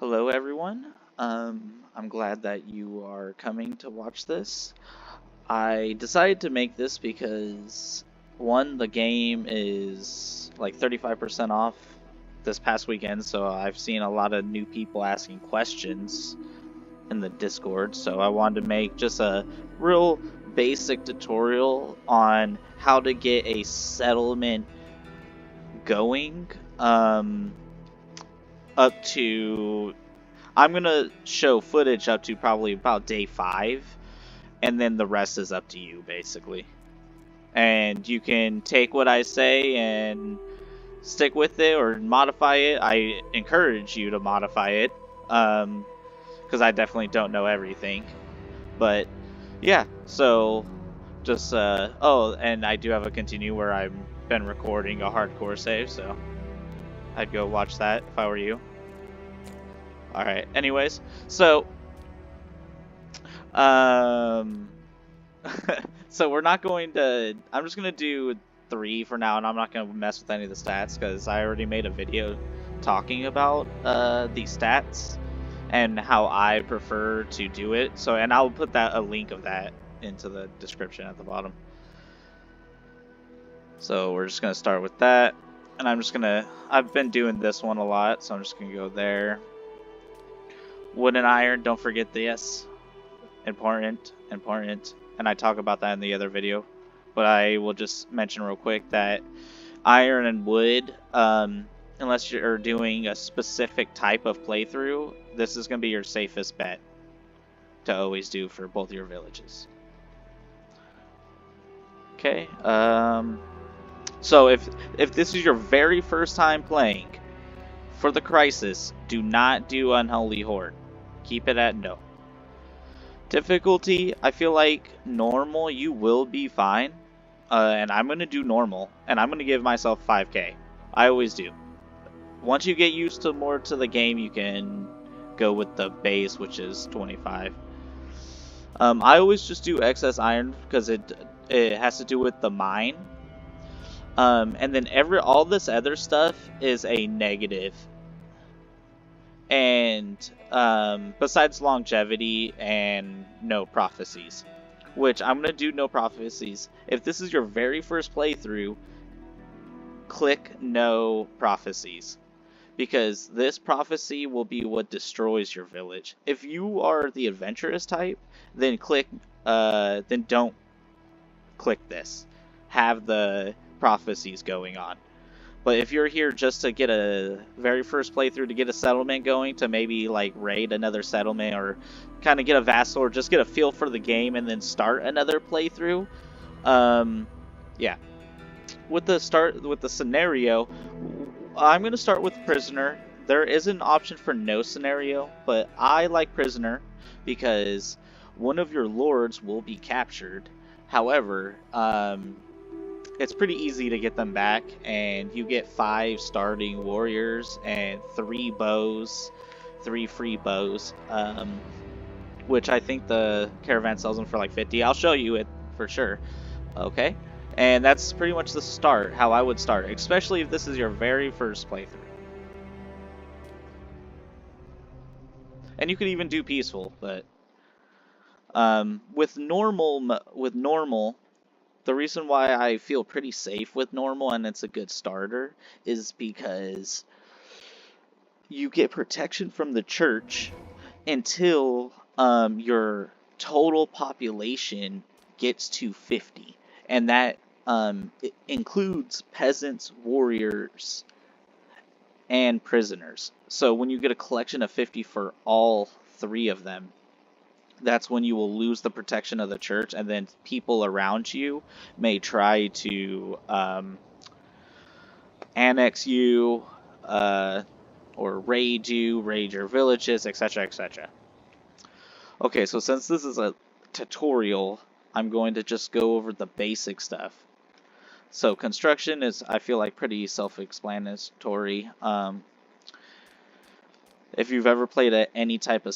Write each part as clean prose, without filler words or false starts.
Hello, everyone. I'm glad that you are coming to watch this. I decided to make this because, one, the game is like 35% off this past weekend, so I've seen a lot of new people asking questions in the Discord, so I wanted to make just a real basic tutorial on how to get a settlement going up to I'm gonna show footage up to probably about day 5, and then the rest is up to you, basically. And you can take what I say and stick with it or modify it. I encourage you to modify it, because I definitely don't know everything. But yeah, so just oh, and I do have a continue where I've been recording a hardcore save, so I'd go watch that if I were you. All right. Anyways, so Um, so we're not going to. I'm just gonna do 3 for now, and I'm not gonna mess with any of the stats because I already made a video talking about the stats and how I prefer to do it. So, and I'll put a link of that into the description at the bottom. So we're just gonna start with that, and I've been doing this one a lot, so I'm just gonna go there. Wood and iron. Don't forget this. Important. And I talk about that in the other video, but I will just mention real quick that iron and wood, unless you're doing a specific type of playthrough, this is going to be your safest bet to always do for both your villages. Okay, so if this is your very first time playing, for the crisis, do not do Unholy Horde. Keep it at no. Difficulty, I feel like normal, you will be fine. And I'm going to do normal, and I'm going to give myself 5k. I always do. Once you get used to more to the game, you can go with the base, which is 25. I always just do excess iron because it has to do with the mine. And then all this other stuff is a negative. And besides longevity and no prophecies, which I'm going to do no prophecies. If this is your very first playthrough, click no prophecies, because this prophecy will be what destroys your village. If you are the adventurous type, then then don't click this. Have the prophecies going on. But if you're here just to get a very first playthrough, to get a settlement going, to maybe like raid another settlement or kind of get a vassal or just get a feel for the game and then start another playthrough, yeah. With the scenario, I'm going to start with prisoner. There is an option for no scenario, but I like prisoner because one of your lords will be captured. However, it's pretty easy to get them back, and you get 5 starting warriors and 3 bows, 3 free bows, which I think the caravan sells them for like 50. I'll show you it for sure. Okay, and that's pretty much the start, how I would start, especially if this is your very first playthrough. And you could even do peaceful, but with normal. The reason why I feel pretty safe with normal and it's a good starter is because you get protection from the church until your total population gets to 50. And that it includes peasants, warriors, and prisoners. So when you get a collection of 50 for all 3 of them, that's when you will lose the protection of the church, and then people around you may try to annex you, or raid your villages, etc., etc. Okay, so since this is a tutorial, I'm going to just go over the basic stuff. So construction is, I feel like, pretty self-explanatory. If you've ever played any type of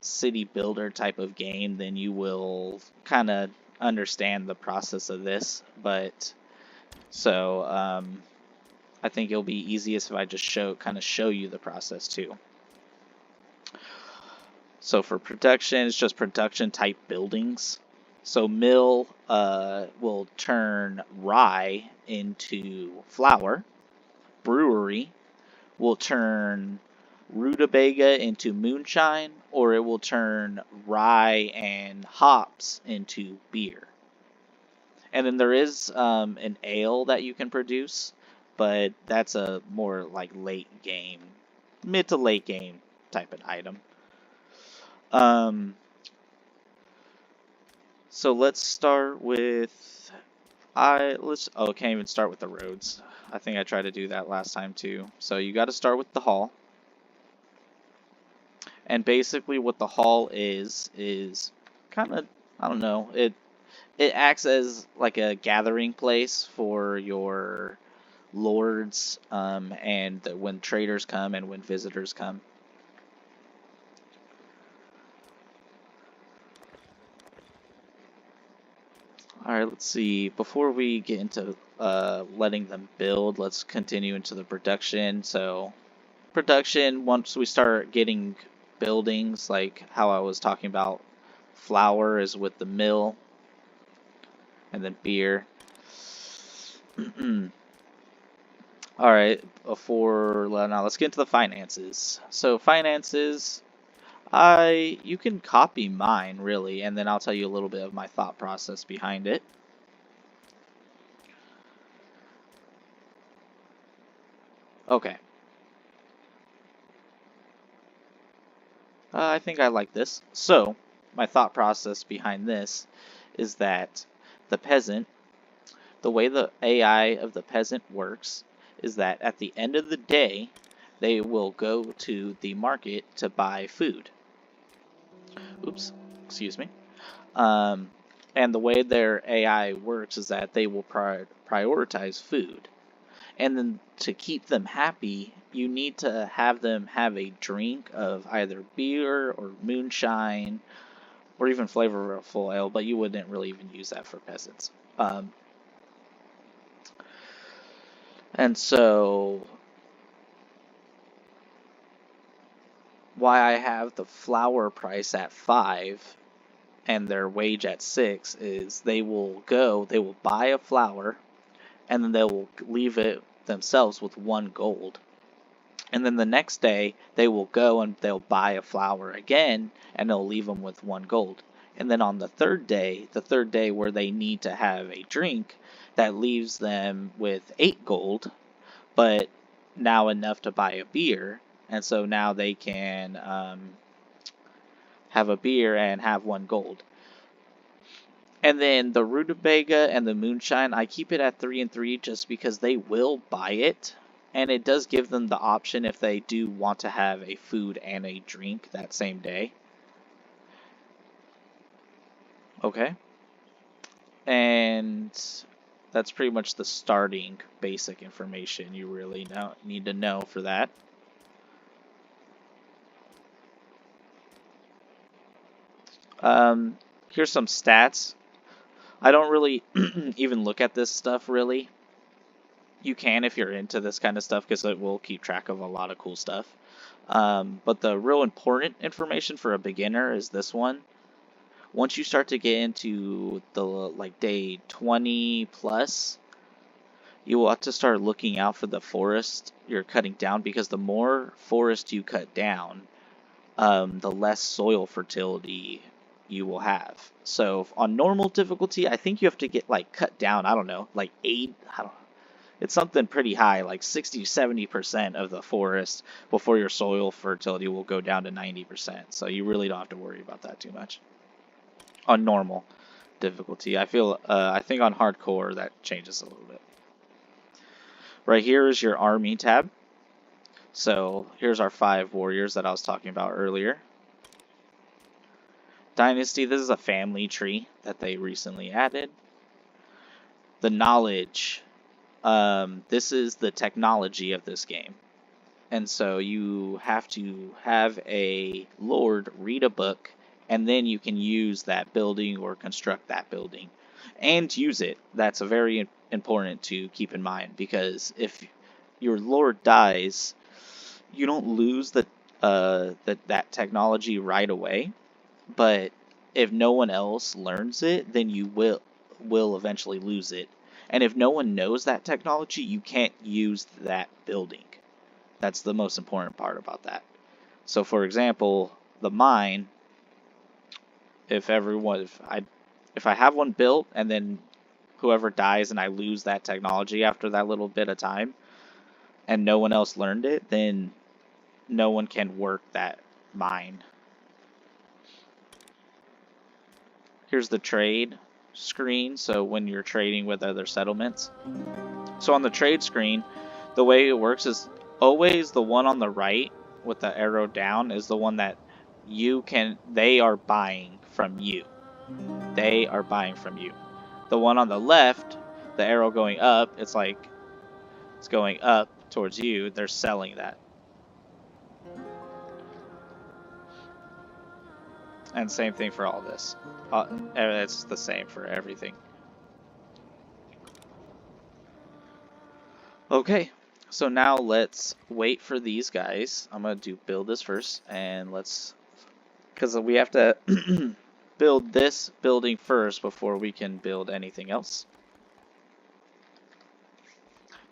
city builder type of game, then you will kind of understand the process of this. But so I think it'll be easiest if I just show you the process too. So for production, it's just production type buildings. So mill will turn rye into flour. Brewery will turn rutabaga into moonshine, or it will turn rye and hops into beer. And then there is an ale that you can produce, but that's a more like late game, mid to late game type of item. Um, so let's start with can't even start with the roads. I think I tried to do that last time too. So you got to start with the hall. And basically what the hall is kind of, I don't know, it acts as like a gathering place for your lords and when traders come and when visitors come. Alright, let's see. Before we get into letting them build, let's continue into the production. So, production, once we start getting buildings, like how I was talking about, flour is with the mill, and then beer. Alright, now let's get into the finances. So, finances, you can copy mine, really, and then I'll tell you a little bit of my thought process behind it. Okay. I think I like this. So, my thought process behind this is that the peasant, the way the AI of the peasant works, is that at the end of the day, they will go to the market to buy food. Oops, excuse me. And the way their AI works is that they will prioritize food. And then to keep them happy, you need to have them have a drink of either beer or moonshine or even flavorful ale, but you wouldn't really even use that for peasants. And so, why I have the flour price at 5 and their wage at 6 is they will buy a flour, and then they will leave it themselves with 1 gold. And then the next day, they will go and they'll buy a flour again, and they'll leave them with 1 gold. And then on the third day where they need to have a drink, that leaves them with 8 gold, but now enough to buy a beer. And so now they can have a beer and have 1 gold. And then the rutabaga and the moonshine, I keep it at 3 and 3 just because they will buy it. And it does give them the option if they do want to have a food and a drink that same day. Okay. And that's pretty much the starting basic information you really need to know for that. Here's some stats. I don't really even look at this stuff, really. You can if you're into this kind of stuff, because it will keep track of a lot of cool stuff. But the real important information for a beginner is this one. Once you start to get into the day 20 plus, you will have to start looking out for the forest you're cutting down, because the more forest you cut down, the less soil fertility you will have. So on normal difficulty, I think you have to get cut down, I don't know, 8, I don't know. It's something pretty high, like 60-70% of the forest before your soil fertility will go down to 90%. So you really don't have to worry about that too much on normal difficulty. I think on hardcore that changes a little bit. Right here is your army tab. So here's our 5 warriors that I was talking about earlier. Dynasty, this is a family tree that they recently added. The knowledge, this is the technology of this game. And so you have to have a lord read a book, and then you can use that building or construct that building and use it. That's very important to keep in mind, because if your lord dies, you don't lose the that technology right away, but if no one else learns it, then you will eventually lose it. And if no one knows that technology, you can't use that building. That's the most important part about that. So for example, the mine, if I have one built and then whoever dies and I lose that technology after that little bit of time and no one else learned it, then no one can work that mine. Here's the trade screen, so when you're trading with other settlements. So on the trade screen, the way it works is always the one on the right with the arrow down is the one that they are buying from you. They are buying from you. The one on the left, the arrow going up, it's going up towards you. They're selling that. And same thing for all this. It's the same for everything. Okay, so now let's wait for these guys. I'm going to build this first, and because we have to build this building first before we can build anything else.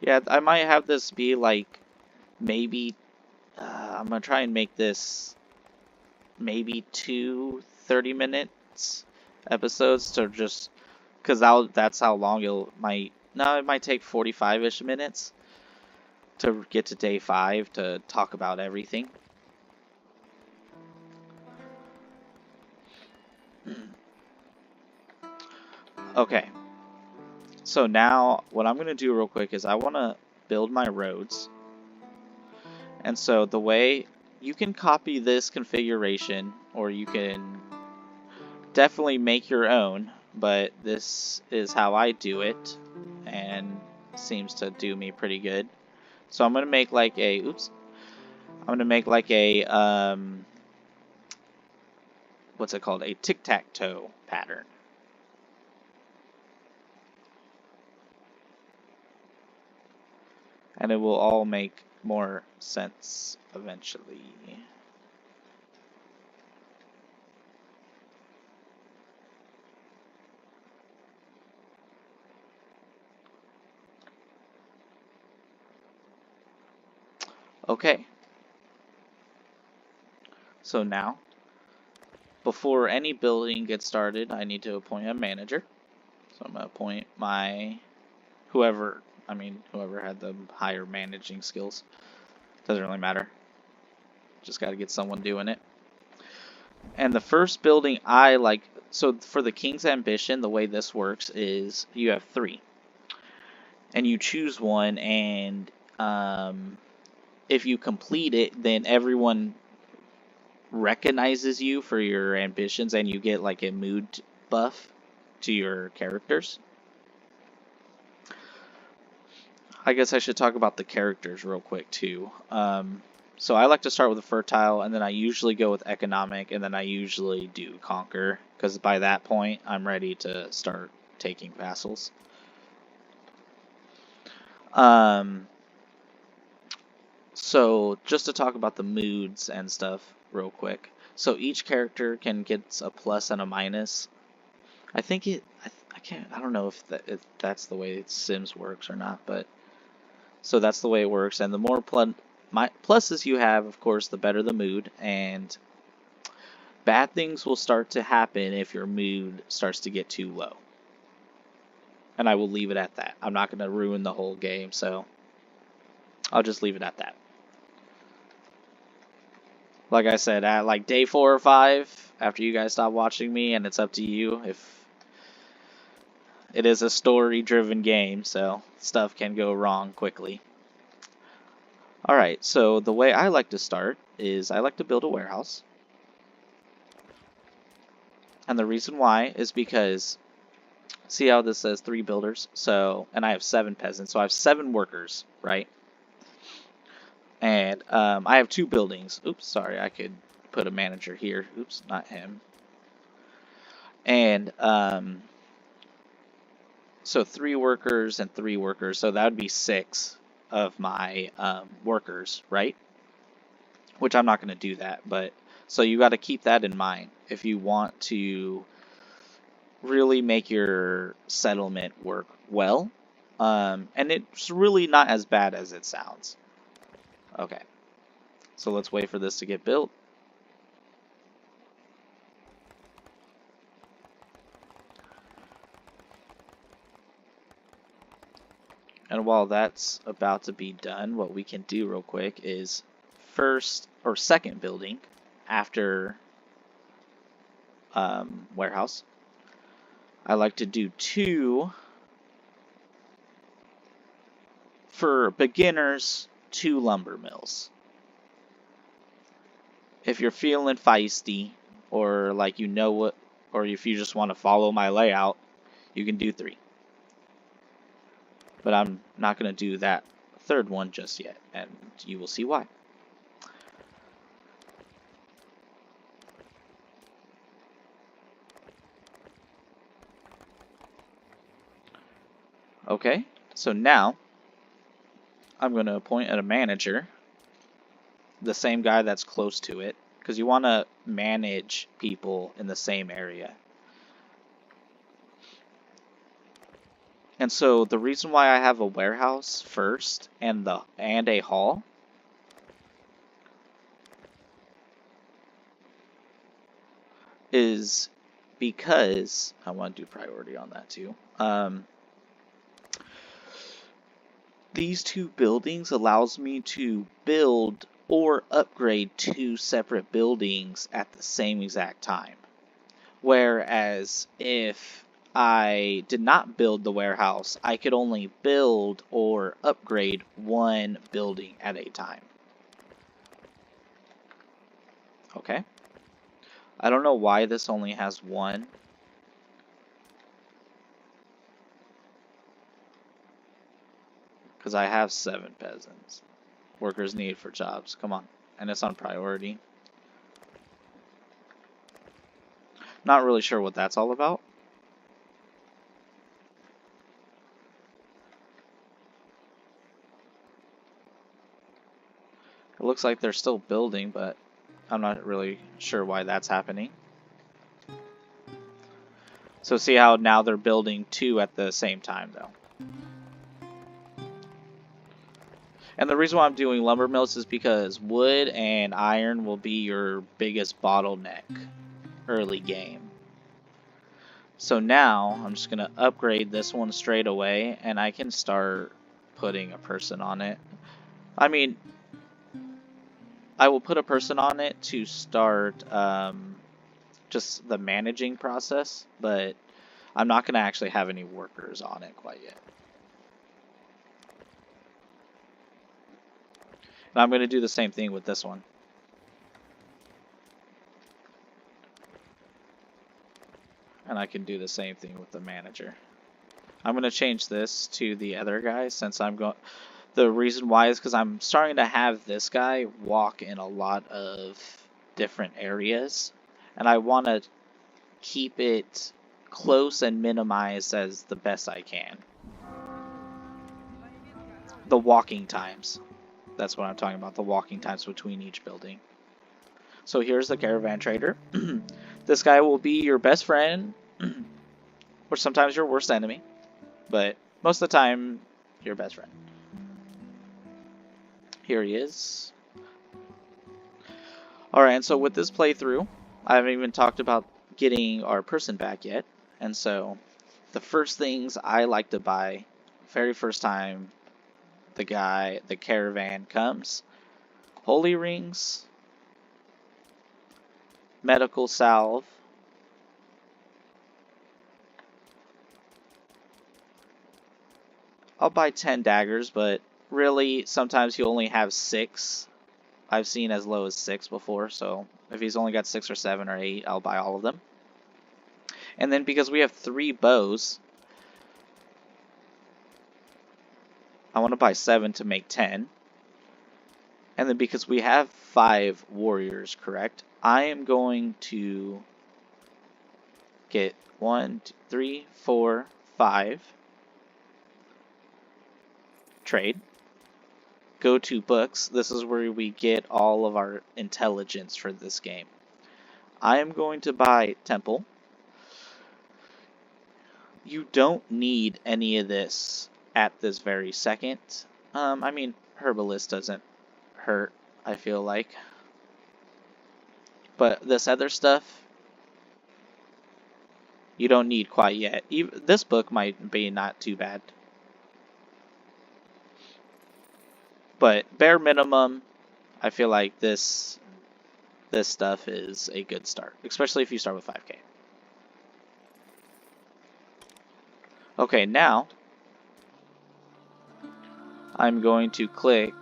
Yeah, I might have this be like, maybe, I'm going to try and make this maybe 2 30-minute episodes to just, because that's how long it might take 45-ish minutes to get to day 5 to talk about everything. Okay, so now what I'm going to do real quick is I want to build my roads. And so the way you can copy this configuration, or you can definitely make your own, but this is how I do it and seems to do me pretty good. So I'm going to make like a, I'm going to make like a, what's it called? A tic-tac-toe pattern. And it will all make more sense eventually. Okay. So now, before any building gets started, I need to appoint a manager. So I'm going to appoint whoever had the higher managing skills. Doesn't really matter. Just got to get someone doing it. And the first building I like, so for the King's Ambition, the way this works is you have 3. And you choose one, and if you complete it, then everyone recognizes you for your ambitions, and you get like a mood buff to your characters. I guess I should talk about the characters real quick too. So I like to start with a fertile, and then I usually go with economic, and then I usually do conquer, because by that point I'm ready to start taking vassals. So just to talk about the moods and stuff real quick. So each character can get a plus and a minus. I think I don't know if that's the way Sims works or not, but so that's the way it works. And the more pluses you have, of course, the better the mood, and bad things will start to happen if your mood starts to get too low. And I will leave it at that. I'm not going to ruin the whole game, so I'll just leave it at that. Like I said, at like day 4 or 5, after you guys stop watching me, and it's up to you. If it is a story-driven game, so stuff can go wrong quickly. Alright, so the way I like to start is I like to build a warehouse. And the reason why is because, see how this says 3 builders? So, and I have 7 peasants, so I have 7 workers, right? And I have 2 buildings. Oops, sorry, I could put a manager here. Oops, not him. And so 3 workers and 3 workers, so that would be 6 of my workers, right? which I'm not going to do that. But so you got to keep that in mind if you want to really make your settlement work well. And it's really not as bad as it sounds. Okay, so let's wait for this to get built. And while that's about to be done, what we can do real quick is first or second building after warehouse. I like to do 2 for beginners, 2 lumber mills. If you're feeling feisty, or like you know what, or if you just want to follow my layout, you can do 3. But I'm not going to do that 3rd one just yet, and you will see why. Okay, so now I'm going to appoint a manager, the same guy that's close to it, because you want to manage people in the same area. And so the reason why I have a warehouse first and a hall is because I want to do priority on that too. These 2 buildings allows me to build or upgrade 2 separate buildings at the same exact time. Whereas if I did not build the warehouse, I could only build or upgrade 1 building at a time. Okay. I don't know why this only has 1. Because I have 7 peasants. Workers needed for jobs. Come on. And it's on priority. Not really sure what that's all about. It looks like they're still building, but I'm not really sure why that's happening. So see how now they're building 2 at the same time though. And the reason why I'm doing lumber mills is because wood and iron will be your biggest bottleneck early game. So now I'm just going to upgrade this one straight away and I can start putting a person on it. I mean, I will put a person on it to start just the managing process, but I'm not going to actually have any workers on it quite yet. And I'm going to do the same thing with this one. And I can do the same thing with the manager. I'm going to change this to the other guy since I'm going... The reason why is because I'm starting to have this guy walk in a lot of different areas. And I want to keep it close and minimized as the best I can. The walking times. That's what I'm talking about, the walking times between each building. So here's the caravan trader. This guy will be your best friend, or sometimes your worst enemy, but most of the time, your best friend. Here he is. Alright, and so with this playthrough, I haven't even talked about getting our person back yet, and so the first things I like to buy, very first time the caravan comes, holy rings, medical salve, I'll buy 10 daggers, but really sometimes he'll only have 6. I've seen as low as 6 before, so if he's only got 6 or 7 or 8, I'll buy all of them. And then because we have 3 bows, I want to buy 7 to make 10. And then because we have 5 warriors, correct? I am going to get 1, 2, 3, 4, 5. Trade. go to books. This is where we get all of our intelligence for this game. I am going to buy Temple. You don't need any of this at this very second. I mean, Herbalist doesn't hurt, I feel like. But this other stuff, you don't need quite yet. Even, this book might be not too bad. But bare minimum, I feel like this stuff is a good start. Especially if you start with 5k. Okay, now I'm going to click.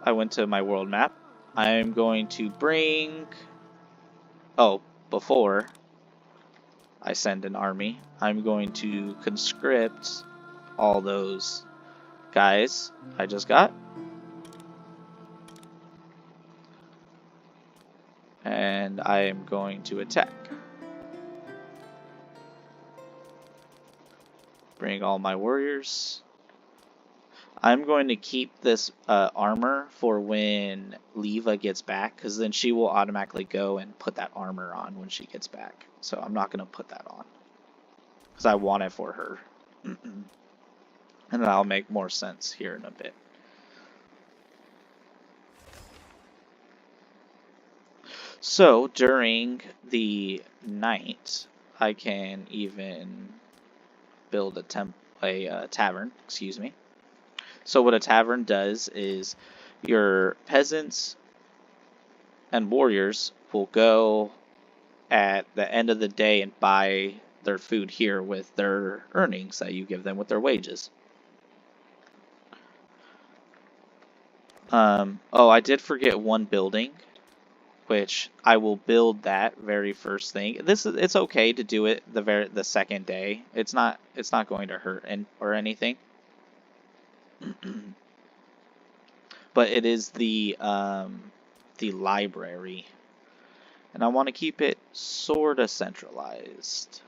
I went to my world map. I'm going to bring. Oh, before I send an army, I'm going to conscript all those guys I just got. And I am going to attack. Bring all my warriors. I'm going to keep this armor for when Leva gets back, because then she will automatically go and put that armor on when she gets back. So I'm not going to put that on, because I want it for her. And that'll make more sense here in a bit. So during the night, I can even build a tavern, excuse me. So what a tavern does is your peasants and warriors will go at the end of the day and buy their food here with their earnings that you give them with their wages. Oh, I did forget one building, which I will build that very first thing. It's okay to do it the second day. It's not going to hurt or anything. But it is the library, and I want to keep it sorta centralized.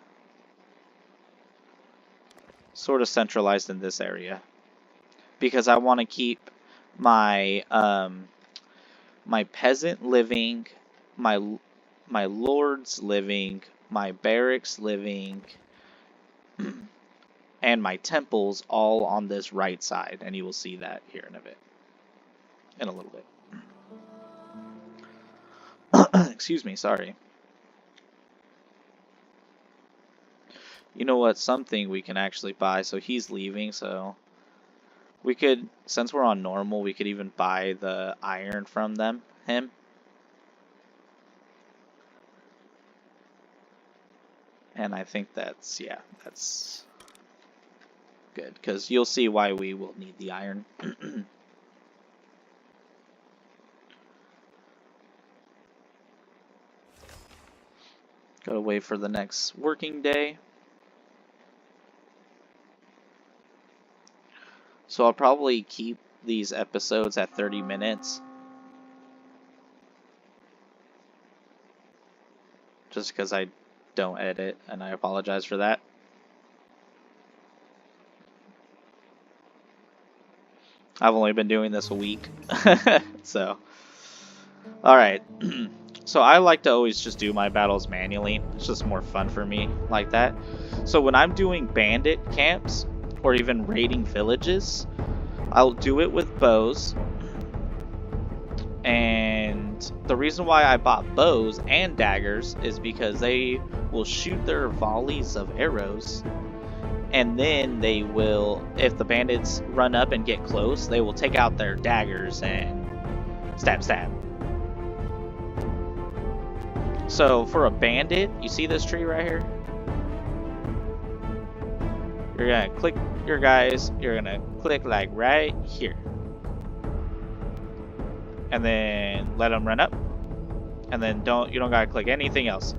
Sorta centralized in this area, because I want to keep my my peasant living, my lords living, my barracks living, and my temples all on this right side, and you will see that here in a bit. In a little bit. Excuse me, sorry. You know what? Something we can actually buy. So he's leaving, so we could, since we're on normal, we could even buy the iron from him. And I think that's good, because you'll see why we will need the iron. Gotta wait for the next working day. So I'll probably keep these episodes at 30 minutes. Just because I don't edit, and I apologize for that. I've only been doing this a week. So, alright. So I like to always just do my battles manually. It's just more fun for me like that. So when I'm doing bandit camps, or even raiding villages, I'll do it with bows. And the reason why I bought bows and daggers is because they will shoot their volleys of arrows, and then they will, if the bandits run up and get close, they will take out their daggers and stab. So for a bandit, you see this tree right here? You're gonna click your guys, you're gonna click like right here. And then let them run up. And then you don't gotta click anything else.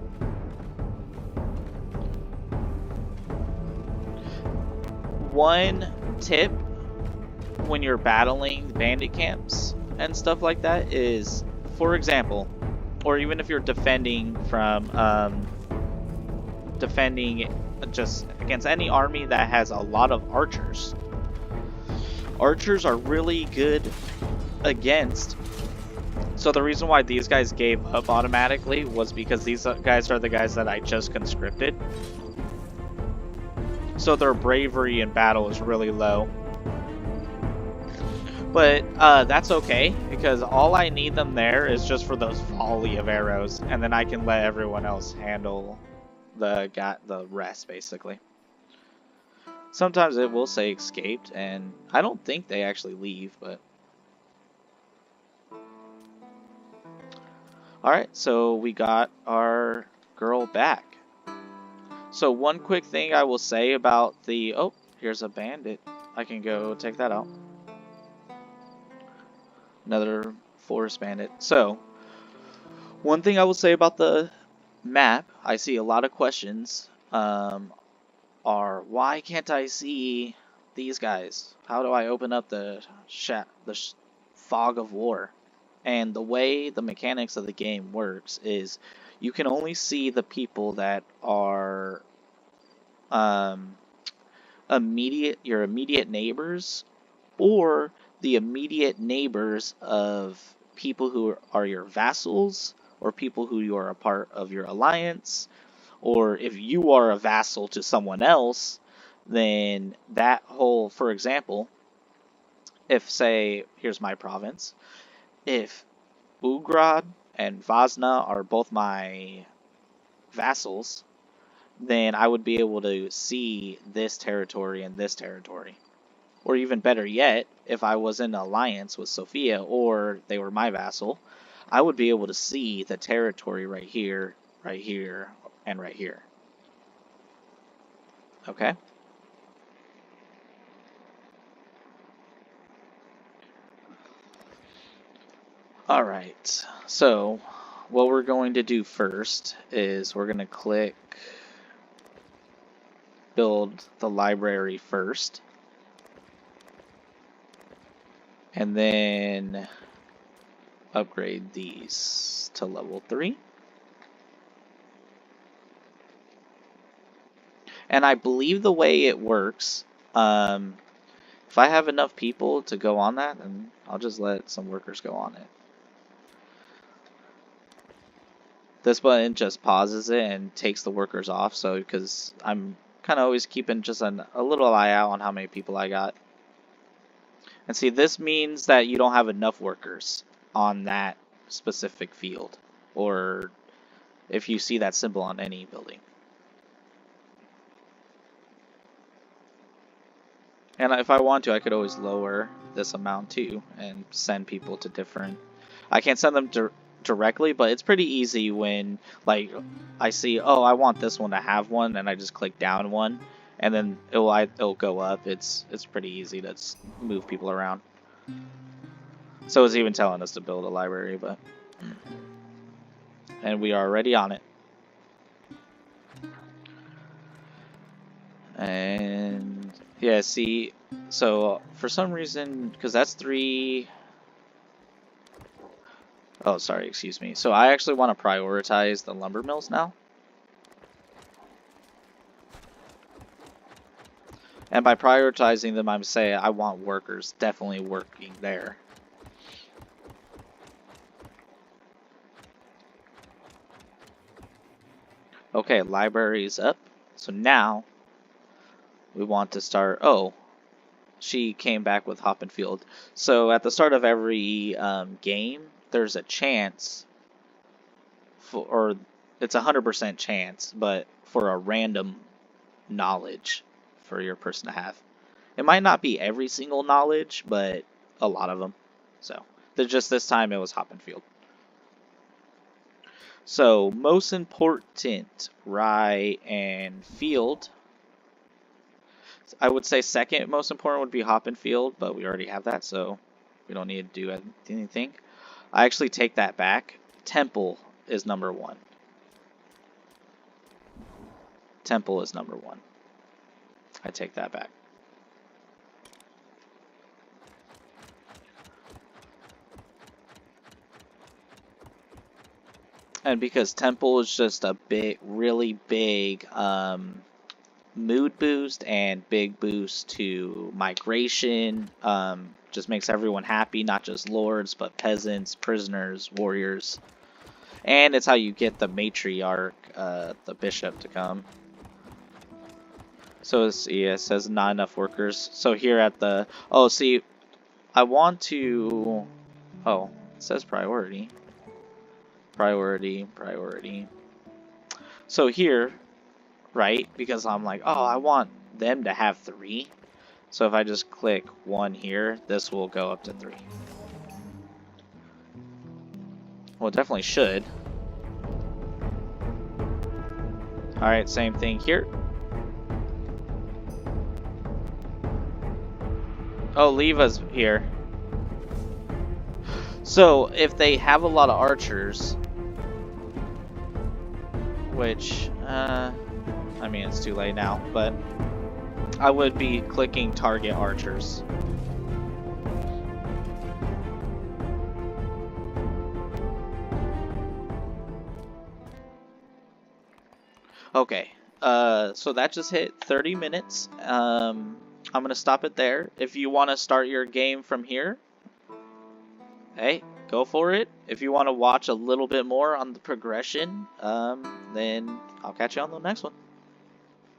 One tip when you're battling bandit camps and stuff like that is, for example, or even if you're defending from defending just against any army that has a lot of archers. Archers are really good against. So the reason why these guys gave up automatically was because these guys are the guys that I just conscripted. So their bravery in battle is really low. But that's okay, because all I need them there is just for those volley of arrows, and then I can let everyone else handle the rest, basically. Sometimes it will say escaped, and I don't think they actually leave, but... Alright, so we got our girl back. So one quick thing I will say about the... Oh, here's a bandit. I can go take that out. Another forest bandit. So, one thing I will say about the map, I see a lot of questions, are why can't I see these guys? How do I open up the fog of war? And the way the mechanics of the game works is you can only see the people that are your immediate neighbors, or the immediate neighbors of people who are your vassals, or people who you are a part of your alliance, or if you are a vassal to someone else, then that whole, for example, if, say, here's my province, if Ugrad and Vazna are both my vassals, then I would be able to see this territory and this territory. Or even better yet, if I was in alliance with Sophia, or they were my vassal, I would be able to see the territory right here, and right here. Okay? Alright, so what we're going to do first is we're going to click build the library first. And then upgrade these to level 3. And I believe the way it works, if I have enough people to go on that, then I'll just let some workers go on it. This button just pauses it and takes the workers off, so because I'm kind of always keeping just a little eye out on how many people I got. And see, this means that you don't have enough workers on that specific field, or if you see that symbol on any building. And if I want to, I could always lower this amount too and send people to different... I can't send them directly, but it's pretty easy when, like, I see, oh, I want this one to have one, and I just click down one, and then it'll go up. It's pretty easy to move people around. So it's even telling us to build a library, but... And we are already on it. And... yeah, see, so for some reason, because that's 3... Oh, sorry, excuse me. So I actually want to prioritize the lumber mills now. And by prioritizing them, I'm saying I want workers definitely working there. Okay, library is up. So now we want to start... Oh, she came back with Hoppenfield. So at the start of every game, there's a chance, or it's 100% chance, but for a random knowledge for your person to have. It might not be every single knowledge, but a lot of them. So just this time it was Hoppenfield. So most important, rye and field. I would say second most important would be Hoppenfield, but we already have that, so we don't need to do anything. I actually take that back. Temple is number 1. Temple is number 1. I take that back. And because temple is just a really big mood boost and big boost to migration. Just makes everyone happy, not just lords, but peasants, prisoners, warriors. And it's how you get the matriarch, the bishop, to come. So it says not enough workers. So here at the... Oh, see, I want to... Oh, it says priority. Priority. So here, right, because I'm like, oh, I want them to have 3. So if I just click 1 here, this will go up to 3. Well, it definitely should. Alright, same thing here. Oh, leave us here. So, if they have a lot of archers, which, I mean, it's too late now, but I would be clicking target archers. Okay, so that just hit 30 minutes. I'm gonna stop it there. If you want to start your game from here, hey, go for it. If you want to watch a little bit more on the progression, then I'll catch you on the next one.